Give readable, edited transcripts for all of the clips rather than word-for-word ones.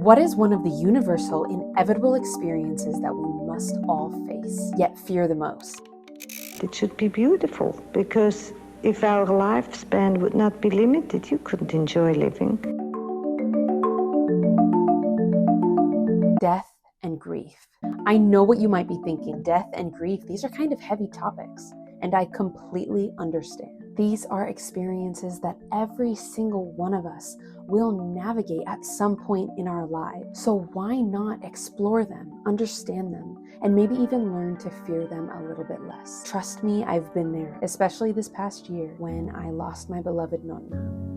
What is one of the universal, inevitable experiences that we must all face, yet fear the most? It should be beautiful, because if our lifespan would not be limited, you couldn't enjoy living. Death and grief. I know what you might be thinking. Death and grief, these are kind of heavy topics, and I completely understand. These are experiences that every single one of us will navigate at some point in our lives. So why not explore them, understand them, and maybe even learn to fear them a little bit less? Trust me, I've been there, especially this past year when I lost my beloved Nonna.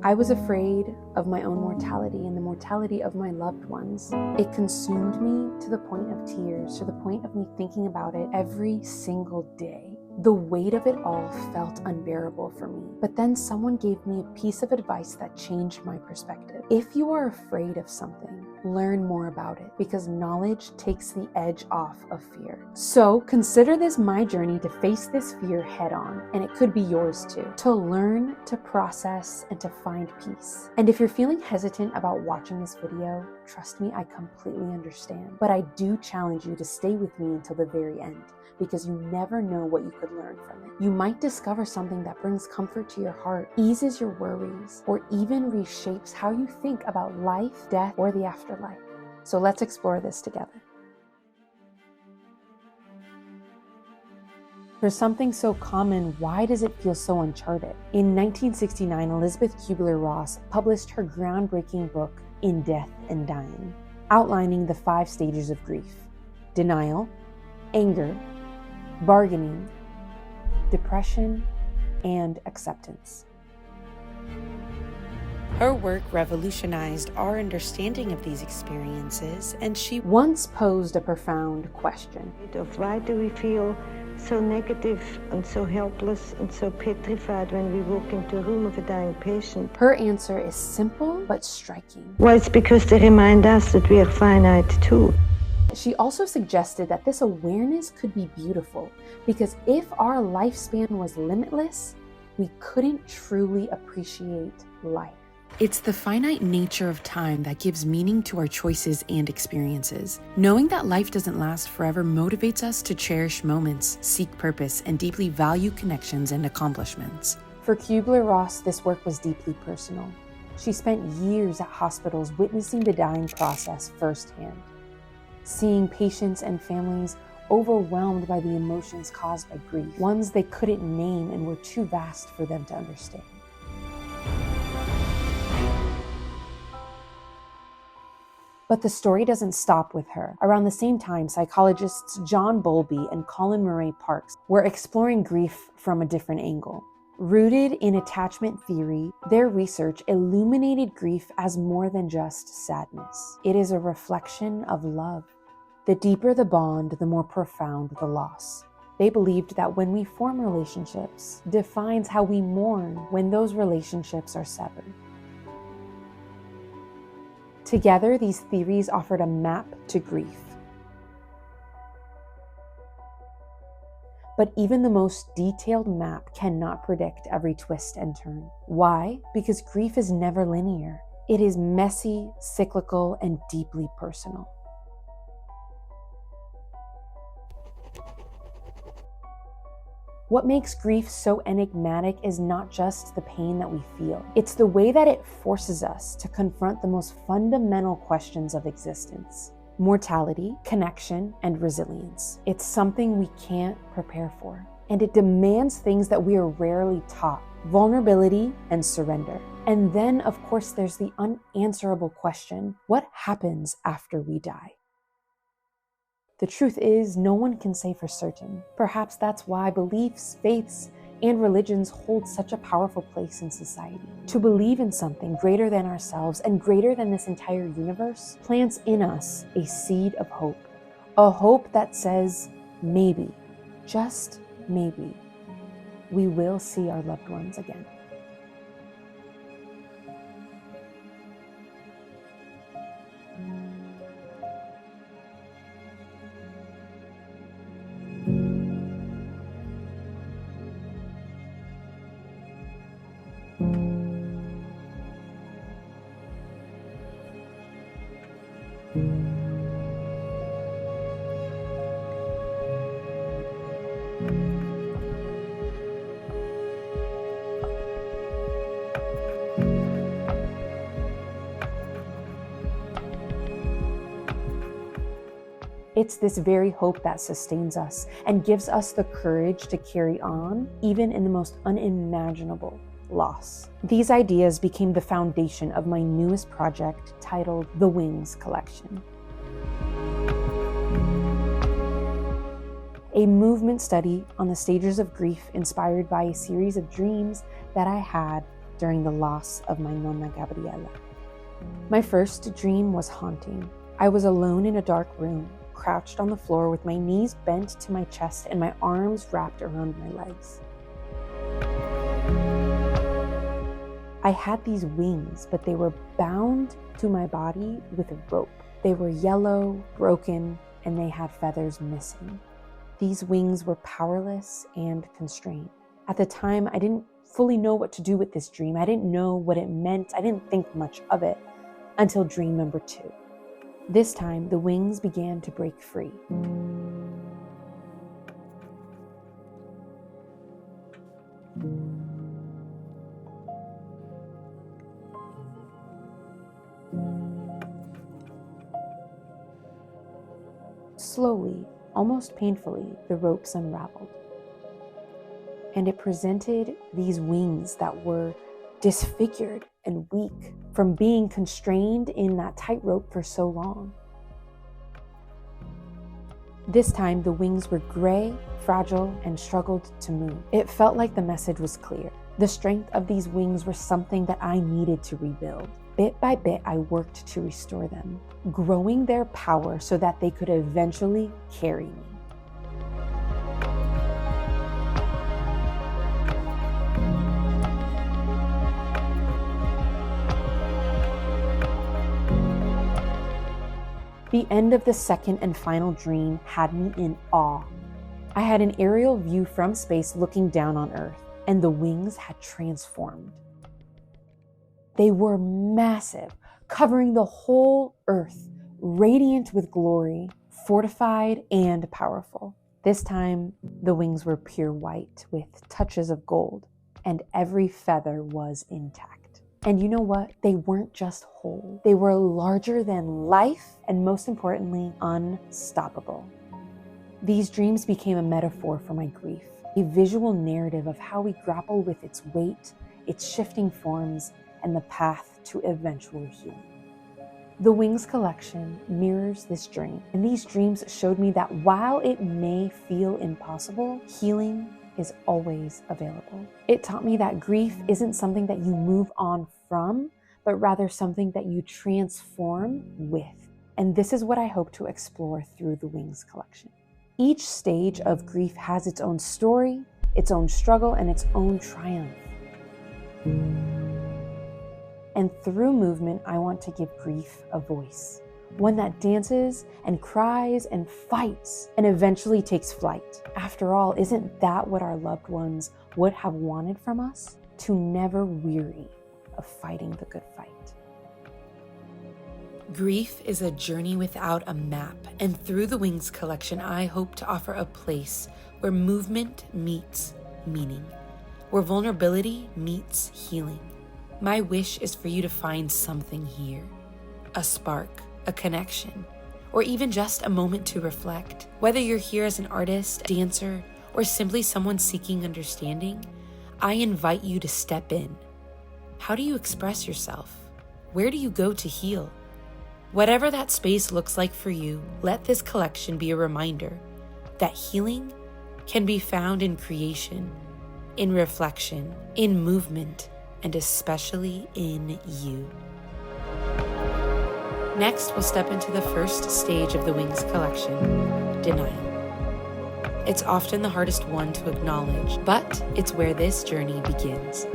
I was afraid of my own mortality and the mortality of my loved ones. It consumed me to the point of tears, to the point of me thinking about it every single day. The weight of it all felt unbearable for me. But then someone gave me a piece of advice that changed my perspective. If you are afraid of something, learn more about it, because knowledge takes the edge off of fear. So consider this my journey to face this fear head on, and it could be yours too, to learn, to process, and to find peace. And if you're feeling hesitant about watching this video, trust me, I completely understand. But I do challenge you to stay with me until the very end, because you never know what you could learn from it. You might discover something that brings comfort to your heart, eases your worries, or even reshapes how you think about life, death, or the afterlife. So let's explore this together. For something so common, why does it feel so uncharted? In 1969, Elisabeth Kubler-Ross published her groundbreaking book, In Death and Dying, outlining the 5 stages of grief: denial, anger, bargaining, depression, and acceptance. Her work revolutionized our understanding of these experiences, and she once posed a profound question. Why do we feel so negative and so helpless and so petrified when we walk into a room of a dying patient? Her answer is simple but striking. Well, it's because they remind us that we are finite too. She also suggested that this awareness could be beautiful, because if our lifespan was limitless, we couldn't truly appreciate life. It's the finite nature of time that gives meaning to our choices and experiences. Knowing that life doesn't last forever motivates us to cherish moments, seek purpose, and deeply value connections and accomplishments. For Kubler-Ross, this work was deeply personal. She spent years at hospitals witnessing the dying process firsthand, seeing patients and families overwhelmed by the emotions caused by grief, ones they couldn't name and were too vast for them to understand. But the story doesn't stop with her. Around the same time, psychologists Johnbowlby and colinmurrayparkes were exploring grief from a different angle. Rooted in attachment theory, their research illuminated grief as more than just sadness. It is a reflection of love. The deeper the bond, the more profound the loss. They believed that when we form relationships, defines how we mourn when those relationships are severed. Together, these theories offered a map to grief. But even the most detailed map cannot predict every twist and turn. Why? Because grief is never linear. It is messy, cyclical, and deeply personal. What makes grief so enigmatic is not just the pain that we feel. It's the way that it forces us to confront the most fundamental questions of existence: mortality, connection, and resilience. It's something we can't prepare for, and it demands things that we are rarely taught: vulnerability and surrender. And then, of course, there's the unanswerable question: what happens after we die? The truth is, no one can say for certain. Perhaps that's why beliefs, faiths, and religions hold such a powerful place in society. To believe in something greater than ourselves and greater than this entire universe plants in us a seed of hope. A hope that says, maybe, just maybe, we will see our loved ones again. It's this very hope that sustains us and gives us the courage to carry on, even in the most unimaginable loss. These ideas became the foundation of my newest project titled The Wings Collection. A movement study on the stages of grief inspired by a series of dreams that I had during the loss of my Nonna Gabriela. My first dream was haunting. I was alone in a dark room, crouched on the floor with my knees bent to my chest and my arms wrapped around my legs. I had these wings, but they were bound to my body with a rope. They were yellow, broken, and they had feathers missing. These wings were powerless and constrained. At the time, I didn't fully know what to do with this dream. I didn't know what it meant. I didn't think much of it until dream number 2. This time, the wings began to break free. Slowly, almost painfully, the ropes unraveled. And it presented these wings that were disfigured and weak from being constrained in that tightrope for so long. This time, the wings were gray, fragile, and struggled to move. It felt like the message was clear. The strength of these wings were something that I needed to rebuild. Bit by bit, I worked to restore them, growing their power so that they could eventually carry me. The end of the second and final dream had me in awe. I had an aerial view from space looking down on Earth, and the wings had transformed. They were massive, covering the whole Earth, radiant with glory, fortified and powerful. This time, the wings were pure white with touches of gold, and every feather was intact. And you know what? They weren't just whole. They were larger than life and, most importantly, unstoppable. These dreams became a metaphor for my grief, a visual narrative of how we grapple with its weight, its shifting forms, and the path to eventual healing. The Wings collection mirrors this journey, and these dreams showed me that while it may feel impossible, healing is always available. It taught me that grief isn't something that you move on from, but rather something that you transform with. And this is what I hope to explore through the Wings collection. Each stage of grief has its own story, its own struggle, and its own triumph. And through movement, I want to give grief a voice. One that dances and cries and fights and eventually takes flight. After all, isn't that what our loved ones would have wanted from us? To never weary of fighting the good fight. Grief is a journey without a map, and through the Wings collection, I hope to offer a place where movement meets meaning, where vulnerability meets healing. My wish is for you to find something here, a spark, a connection, or even just a moment to reflect. Whether you're here as an artist, dancer, or simply someone seeking understanding, I invite you to step in. How do you express yourself? Where do you go to heal? Whatever that space looks like for you, let this collection be a reminder that healing can be found in creation, in reflection, in movement, and especially in you. Next, we'll step into the first stage of the Wings collection, denial. It's often the hardest one to acknowledge, but it's where this journey begins.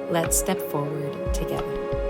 Let's step forward together.